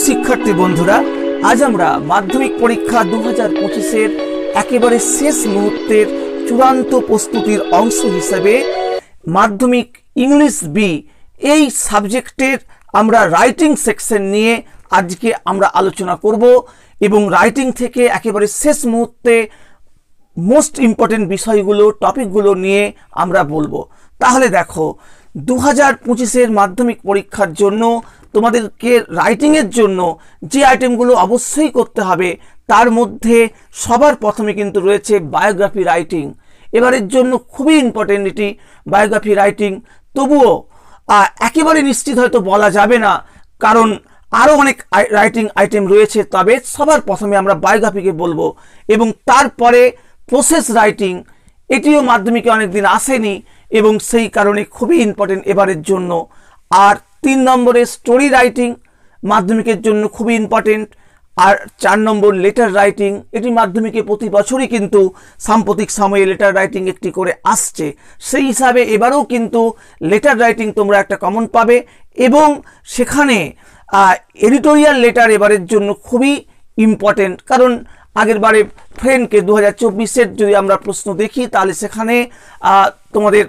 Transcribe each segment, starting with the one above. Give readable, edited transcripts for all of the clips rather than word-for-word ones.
শিক্ষার্থী বন্ধুরা, আজ আমরা মাধ্যমিক পরীক্ষা 2025-এর একেবারে শেষ মুহূর্তের চূড়ান্ত প্রস্তুতির অংশ হিসেবে মাধ্যমিক ইংলিশ বি এই সাবজেক্টের আমরা রাইটিং সেকশন নিয়ে আজকে আমরা আলোচনা করব এবং রাইটিং থেকে একেবারে শেষ মুহূর্তে মোস্ট ইম্পর্টেন্ট বিষয়গুলো টপিকগুলো নিয়ে আমরা বলবো। তাহলে দেখো, 2025-এর মাধ্যমিক পরীক্ষার জন্য তোমাদেরকে রাইটিংয়ের জন্য যে আইটেমগুলো অবশ্যই করতে হবে তার মধ্যে সবার প্রথমে কিন্তু রয়েছে বায়োগ্রাফি রাইটিং। এবারের জন্য খুবই ইম্পর্টেন্ট এটি বায়োগ্রাফি রাইটিং। তবুও একেবারে নিশ্চিত হয়তো বলা যাবে না, কারণ আরও অনেক রাইটিং আইটেম রয়েছে, তবে সবার প্রথমে আমরা বায়োগ্রাফিকে বলবো এবং তারপরে প্রসেস রাইটিং, এটিও মাধ্যমিকে অনেকদিন আসেনি এবং সেই কারণে খুবই ইম্পর্টেন্ট এবারের জন্য। আর 3 নম্বরে স্টোরি রাইটিং মাধ্যমিকের জন্য খুবই ইম্পর্টেন্ট। আর 4 নম্বর লেটার রাইটিং, এটি মাধ্যমিকে প্রতি বছরই কিন্তু সাম্প্রতিক সময়ে লেটার রাইটিং একটি করে আসছে, সেই হিসাবে এবারেও কিন্তু লেটার রাইটিং তোমরা একটা কমন পাবে এবং সেখানে এডিটোরিয়াল লেটার এবারের জন্য খুবই ইম্পর্টেন্ট। কারণ আগের বারে ফ্রেন্ডকে 2024-এর যদি আমরা প্রশ্ন দেখি তাহলে সেখানে তোমাদের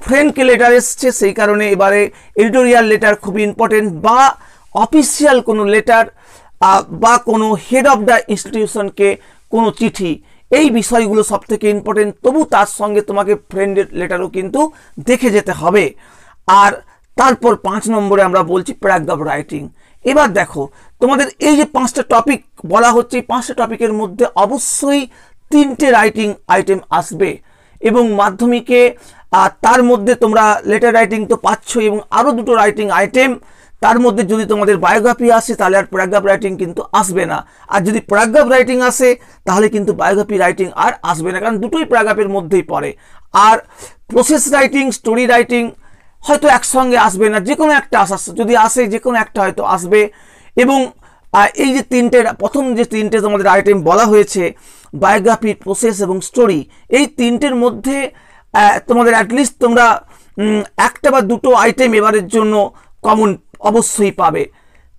ফ্রেন্ডকে লেটার এসছে, সেই কারণে এবারে এডিটোরিয়াল লেটার খুবই ইম্পর্টেন্ট, বা অফিসিয়াল কোনো লেটার বা কোনো হেড অফ দ্য ইনস্টিটিউশনকে কোনো চিঠি, এই বিষয়গুলো সব থেকে ইম্পর্টেন্ট। তবু তার সঙ্গে তোমাকে ফ্রেন্ডের লেটারও কিন্তু দেখে যেতে হবে। আর তারপর 5 নম্বরে আমরা বলছি প্যারাগ্রাফ রাইটিং। এবার দেখো, তোমাদের এই যে 5টা টপিক বলা হচ্ছে, এই 5টা টপিকের মধ্যে অবশ্যই 3টে রাইটিং আইটেম আসবে এবং মাধ্যমিকে তার মধ্যে তোমরা লেটার রাইটিং তো পাচ্ছ এবং আরও 2টো রাইটিং আইটেম, তার মধ্যে যদি তোমাদের বায়োগ্রাফি আসে তাহলে আর প্যারাগ্রাফ রাইটিং কিন্তু আসবে না। আর যদি প্যারাগ্রাফ রাইটিং আসে তাহলে কিন্তু বায়োগ্রাফি রাইটিং আর আসবে না, কারণ দুটোই প্যারাগ্রাফের মধ্যেই পড়ে। আর প্রসেস রাইটিং, স্টোরি রাইটিং হয়তো একসঙ্গে আসবে না, যে কোনো একটা যদি আসে যে কোনো একটা হয়তো আসবে। এবং এই যে প্রথম যে 3টে তোমাদের আইটেম বলা হয়েছে, বায়োগ্রাফি, প্রসেস এবং স্টোরি, এই 3টের মধ্যে তোমাদের অ্যাটলিস্ট তোমরা একটা বা 2টো আইটেম এবারের জন্য কমন অবশ্যই পাবে,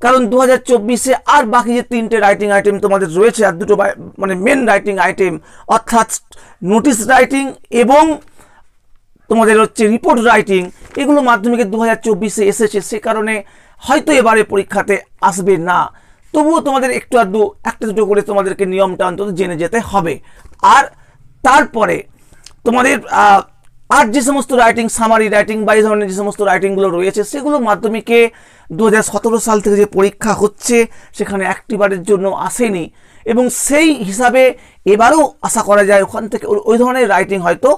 কারণ 2024-এ আর বাকি যে 3টে রাইটিং আইটেম তোমাদের রয়েছে, আর 2টো মানে মেন রাইটিং আইটেম, অর্থাৎ নোটিশ রাইটিং এবং তোমাদের হচ্ছে রিপোর্ট রাইটিং, এগুলো মাধ্যমিকে 2024-এ এসেছে, সে কারণে হয়তো এবারে পরীক্ষাতে আসবে না। তবুও তোমাদের একটা দুটো করে তোমাদেরকে নিয়মটা অন্তত জেনে যেতে হবে। আর তারপরে তোমাদের আর যে সমস্ত রাইটিং, সামারি রাইটিং বা এই ধরনের যে সমস্ত রাইটিংগুলো রয়েছে, সেগুলো মাধ্যমিকে 2017 সাল থেকে যে পরীক্ষা হচ্ছে সেখানে একটিবারের জন্য আসেনি এবং সেই হিসাবে এবারেও আশা করা যায় ওখান থেকে ওই ধরনের রাইটিং হয়তো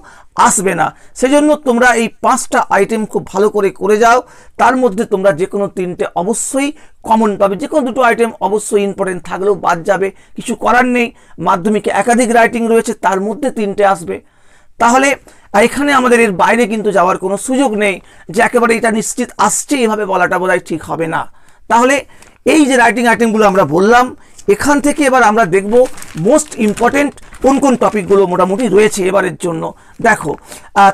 আসবে না। সেজন্য তোমরা এই 5টা আইটেম খুব ভালো করে যাও, তার মধ্যে তোমরা যে কোনো 3টে অবশ্যই কমন পাবে। যে কোনো 2টো আইটেম অবশ্যই ইম্পর্টেন্ট থাকলেও বাদ যাবে, কিছু করার নেই। মাধ্যমিকে একাধিক রাইটিং রয়েছে, তার মধ্যে 3টে আসবে। তাহলে এখানে আমাদের এর বাইরে কিন্তু যাওয়ার কোনো সুযোগ নেই, যে একেবারে এটা নিশ্চিত আসছে এভাবে বলাটা বোধহয় ঠিক হবে না। তাহলে এই যে রাইটিং আইটেমগুলো আমরা বললাম, এখান থেকে এবার আমরা দেখব মোস্ট ইম্পর্টেন্ট কোন কোন টপিকগুলো মোটামুটি রয়েছে এবারের জন্য। দেখো,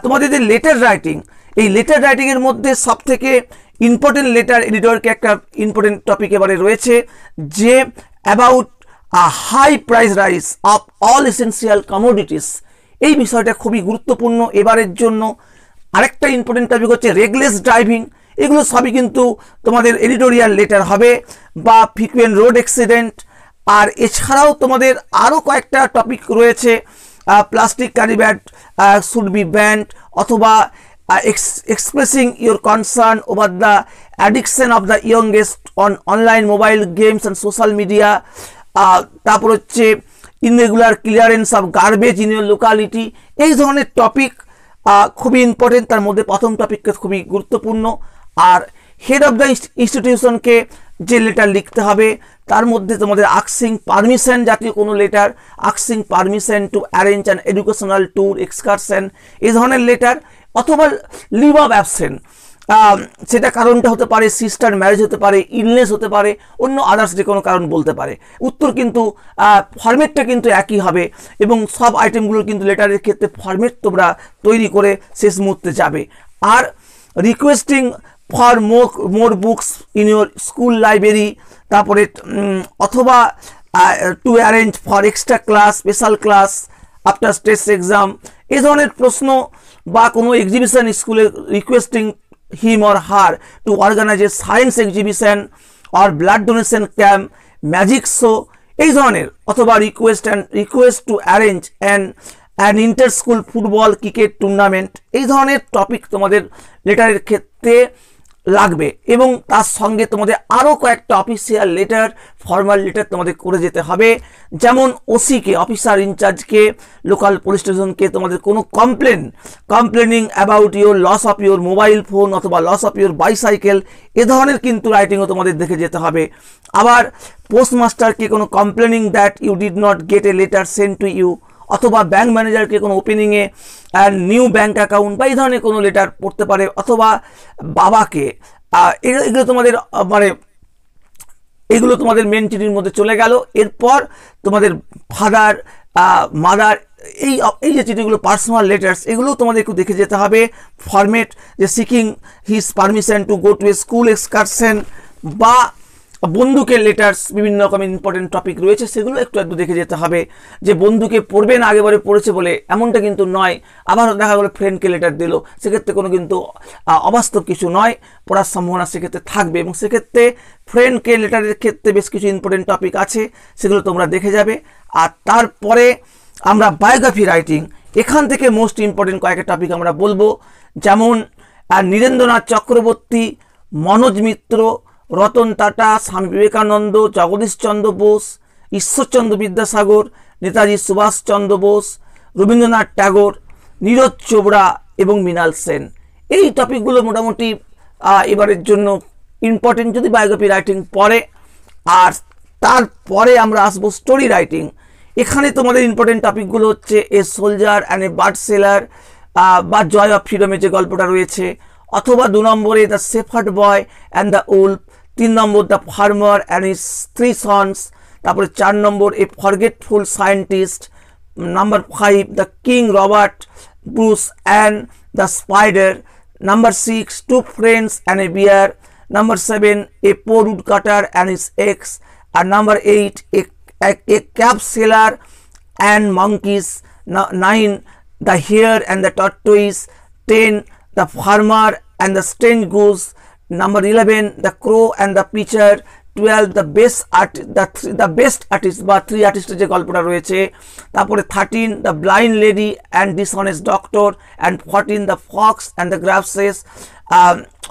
তোমাদের যে লেটার রাইটিং, এই লেটার রাইটিংয়ের মধ্যে সব থেকে ইম্পর্টেন্ট লেটার এডিটরকে একটা ইম্পর্টেন্ট টপিক এবারে রয়েছে, যে about high price rise of all essential commodities. এই বিষয়টা খুবই গুরুত্বপূর্ণ এবারের জন্য। আরেকটা ইম্পর্টেন্ট টপিক হচ্ছে রেগলেস ড্রাইভিং। এগুলো সবই কিন্তু তোমাদের এডিটোরিয়াল লেটার হবে, বা ফ্রিকুয়েন্ট রোড অ্যাক্সিডেন্ট। আর এছাড়াও তোমাদের আরও কয়েকটা টপিক রয়েছে, plastic carry bag should be banned, অথবা expressing your concern over the addiction of the youngest on online mobile games and social media. তারপর হচ্ছে irregular clearance of garbage in your locality. এই ধরনের টপিক খুবই important, তার মধ্যে প্রথম টপিকটা খুবই গুরুত্বপূর্ণ। আর হেড অফ দ্য ইনস্টিটিউশনকে যে লেটার লিখতে হবে, তার মধ্যে তোমাদের আস্কিং পারমিশন জাতীয় কোনো letter, asking permission to arrange an educational tour, excursion, এই ধরনের লেটার, অথবা লিভ অফ অ্যাবসেন্ট, সেটা কারণটা হতে পারে সিস্টার ম্যারেজ হতে পারে, ইলনেস হতে পারে, অন্য আদার্স যে কোনো কারণ বলতে পারে। উত্তর কিন্তু ফরম্যাটটা কিন্তু একই হবে এবং সব আইটেমগুলোর কিন্তু লেটারের ক্ষেত্রে ফরম্যাট তোমরা তৈরি করে শেষ মুহূর্তে যাবে। আর requesting for more books in your school library, তারপরে অথবা to arrange for extra class, special class after test exam, এই ধরনের প্রশ্ন, বা কোনো এক্সিবিশন স্কুলে requesting him or her to organise a science exhibition or blood donation camp, magic show, এই ধরনের, অথবা request to arrange an inter school football cricket tournament, এই ধরনের টপিক তোমাদের লেটারের ক্ষেত্রে লাগবে। এবং তার সঙ্গে তোমাদের আরও কয়েকটা অফিসিয়াল লেটার, ফর্মাল লেটার তোমাদের করে যেতে হবে। যেমন ওসিকে, অফিসার ইনচার্জকে, লোকাল পুলিশ স্টেশনকে তোমাদের কোনো complaining about your loss of your mobile phone অথবা লস অফ ইউর বাইসাইকেল, এ ধরনের কিন্তু রাইটিংও তোমাদের দেখে যেতে হবে। আবার পোস্টমাস্টারকে কোনো complaining that you did not get a letter send to you, অথবা ব্যাংক ম্যানেজারকে কোনো ওপেনিংয়ে নিউ ব্যাংক অ্যাকাউন্ট বা এই ধরনের কোনো লেটার পড়তে পারে, অথবা বাবাকে, এগুলো তোমাদের মানে এগুলো তোমাদের মেন চিঠির মধ্যে চলে গেল। এরপর তোমাদের ফাদার, মাদার, এই যে চিঠিগুলো পার্সোনাল লেটার্স, এগুলো তোমাদের একটু দেখে যেতে হবে। ফরম্যাট, যে seeking his permission to go to A school excursion, বা বন্ধুকে লেটার্স, বিভিন্ন রকমের ইম্পর্টেন্ট টপিক রয়েছে, সেগুলো একটু দেখে যেতে হবে। যে বন্ধুকে পড়বে না, আগেবারে পড়েছে বলে এমনটা কিন্তু নয়। আবার দেখা গেলো ফ্রেন্ডকে লেটার দিল, সেক্ষেত্রে কোনো কিন্তু অবাস্তব কিছু নয়, পড়ার সম্ভাবনা সেক্ষেত্রে থাকবে। এবং সেক্ষেত্রে ফ্রেন্ডকে লেটারের ক্ষেত্রে বেশ কিছু ইম্পর্টেন্ট টপিক আছে, সেগুলো তোমরা দেখে যাবে। আর তারপরে আমরা বায়োগ্রাফি রাইটিং, এখান থেকে মোস্ট ইম্পর্টেন্ট কয়েকটা টপিক আমরা বলবো। যেমন নীরেন্দ্রনাথ চক্রবর্তী, মনোজ মিত্র, রতন টাটা, স্বামী বিবেকানন্দ, জগদীশচন্দ্র বোস, ঈশ্বরচন্দ্র বিদ্যাসাগর, নেতাজি সুভাষচন্দ্র বোস, রবীন্দ্রনাথ ট্যাগোর, নীরজ চোপড়া এবং মৃণাল সেন, এই টপিকগুলো মোটামুটি এবারের জন্য ইম্পর্টেন্ট যদি বায়োগ্রাফি রাইটিং পড়ে। আর তারপরে আমরা আসবো স্টোরি রাইটিং। এখানে তোমাদের ইম্পর্টেন্ট টপিকগুলো হচ্ছে a soldier and a bird seller, বা জয় অফ ফ্রিডমের যে গল্পটা রয়েছে, অথবা 2 নম্বরে the shepherd boy and the wolf, 3 নম্বর the farmer and his 3 sons, তারপরে 4 নম্বর a forgetful scientist, number 5 the king Robert Bruce and the spider, number 6 2 friends and a bear, number 7 a poor woodcutter and his axe, আর number 8 a cab sailor and monkeys, 9 the hare and the tortoise, 10 the farmer and the strange goose, number 11 the crow and the pitcher, 12 the best artist বা 3 আর্টিস্টের যে গল্পটা রয়েছে, তারপরে 13 the blind lady and dishonest doctor, and 14 the fox and the grasses,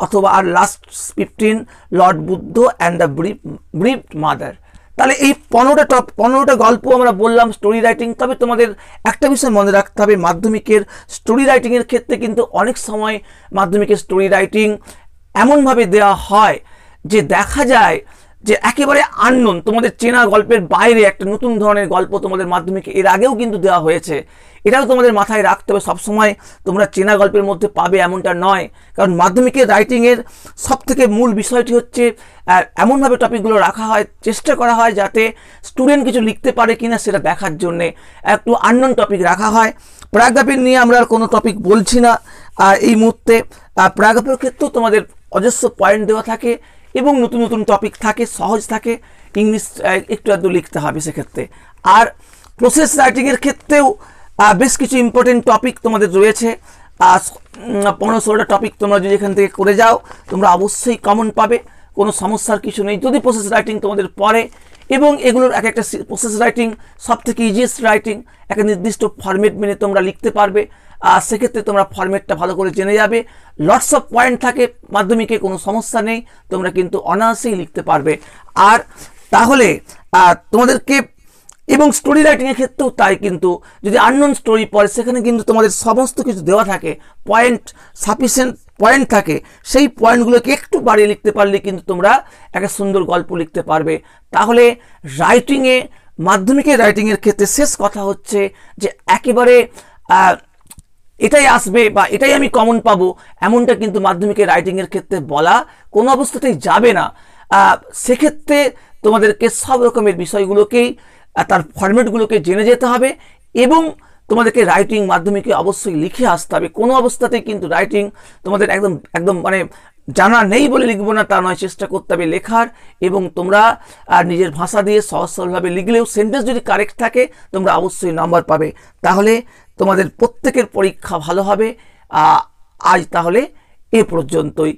অথবা আর last 15 lord Buddha and the bereaved mother। তাহলে এই 15টা গল্প আমরা বললাম স্টোরি রাইটিং। তবে তোমাদের একটা বিষয় মনে রাখতে হবে, মাধ্যমিকের স্টোরি রাইটিংয়ের ক্ষেত্রে কিন্তু অনেক সময় মাধ্যমিকের স্টোরি রাইটিং এমনভাবে দেওয়া হয় যে দেখা যায় যে একেবারে আননোন, তোমাদের চেনা গল্পের বাইরে একটা নতুন ধরনের গল্প তোমাদের মাধ্যমিকে এর আগেও কিন্তু দেওয়া হয়েছে। এটাও তোমাদের মাথায় রাখতে হবে, সবসময় তোমরা চেনা গল্পের মধ্যে পাবে এমনটা নয়। কারণ মাধ্যমিকের রাইটিংয়ের সবথেকে মূল বিষয়টি হচ্ছে এমনভাবে টপিকগুলো রাখা হয়, চেষ্টা করা হয় যাতে স্টুডেন্ট কিছু লিখতে পারে কিনা সেটা দেখার জন্যে একটু আননোন টপিক রাখা হয়। প্যারাগ্রাফি নিয়ে আমরা আর কোনো টপিক বলছি না এই মুহূর্তে। প্যারাগ্রাফের ক্ষেত্রেও তোমাদের অজস্র পয়েন্ট দেওয়া থাকে এবং নতুন নতুন টপিক থাকে, সহজ থাকে, ইংলিশ একটু আধটু লিখতে হবে সেক্ষেত্রে। আর প্রসেস রাইটিংয়ের ক্ষেত্রেও বেশ কিছু ইম্পর্টেন্ট টপিক তোমাদের রয়েছে। 15-16টা টপিক তোমরা যদি এখান থেকে করে যাও তোমরা অবশ্যই কমন পাবে, কোনো সমস্যার কিছু নেই যদি প্রসেস রাইটিং তোমাদের পড়ে। এবং এগুলোর এক একটা প্রসেস রাইটিং সব থেকে ইজিয়েস্ট রাইটিং, একটা নির্দিষ্ট ফরম্যাট মেনে তোমরা লিখতে পারবে। আর সেক্ষেত্রে তোমরা ফরম্যাটটা ভালো করে জেনে যাবে। লটস অফ পয়েন্ট থাকে মাধ্যমিকে, কোনো সমস্যা নেই, তোমরা কিন্তু অনায়াসেই লিখতে পারবে। আর তাহলে তোমাদেরকে এবং স্টোরি রাইটিংয়ের ক্ষেত্রেও তাই, কিন্তু যদি আননোন স্টোরি পড়ে সেখানে কিন্তু তোমাদের সমস্ত কিছু দেওয়া থাকে, পয়েন্ট সাফিসিয়েন্ট পয়েন্ট থাকে, সেই পয়েন্টগুলোকে একটু বাড়িয়ে লিখতে পারলে কিন্তু তোমরা একটা সুন্দর গল্প লিখতে পারবে। তাহলে রাইটিংয়ে, মাধ্যমিকের রাইটিংয়ের ক্ষেত্রে শেষ কথা হচ্ছে যে একেবারে এটাই আসবে বা এটাই আমি কমন পাবো এমনটা কিন্তু মাধ্যমিকের রাইটিংয়ের ক্ষেত্রে বলা কোনো অবস্থাতেই যাবে না। সেক্ষেত্রে তোমাদেরকে সব রকমের বিষয়গুলোকেই, তার ফরম্যাটগুলোকে জেনে যেতে হবে এবং তোমাদেরকে রাইটিং মাধ্যমিকে অবশ্যই লিখে আসতে হবে। কোনো অবস্থাতেই কিন্তু রাইটিং তোমাদের একদম একদম মানে জানা নেই বলে লিখবো না তা নয়, চেষ্টা করতে হবে লেখার। এবং তোমরা নিজের ভাষা দিয়ে সহজ সরলভাবে লিখলেও সেন্টেন্স যদি কারেক্ট থাকে তোমরা অবশ্যই নাম্বার পাবে। তাহলে তোমাদের প্রত্যেকের পরীক্ষা ভালো হবে। আজ তাহলে এ পর্যন্তই।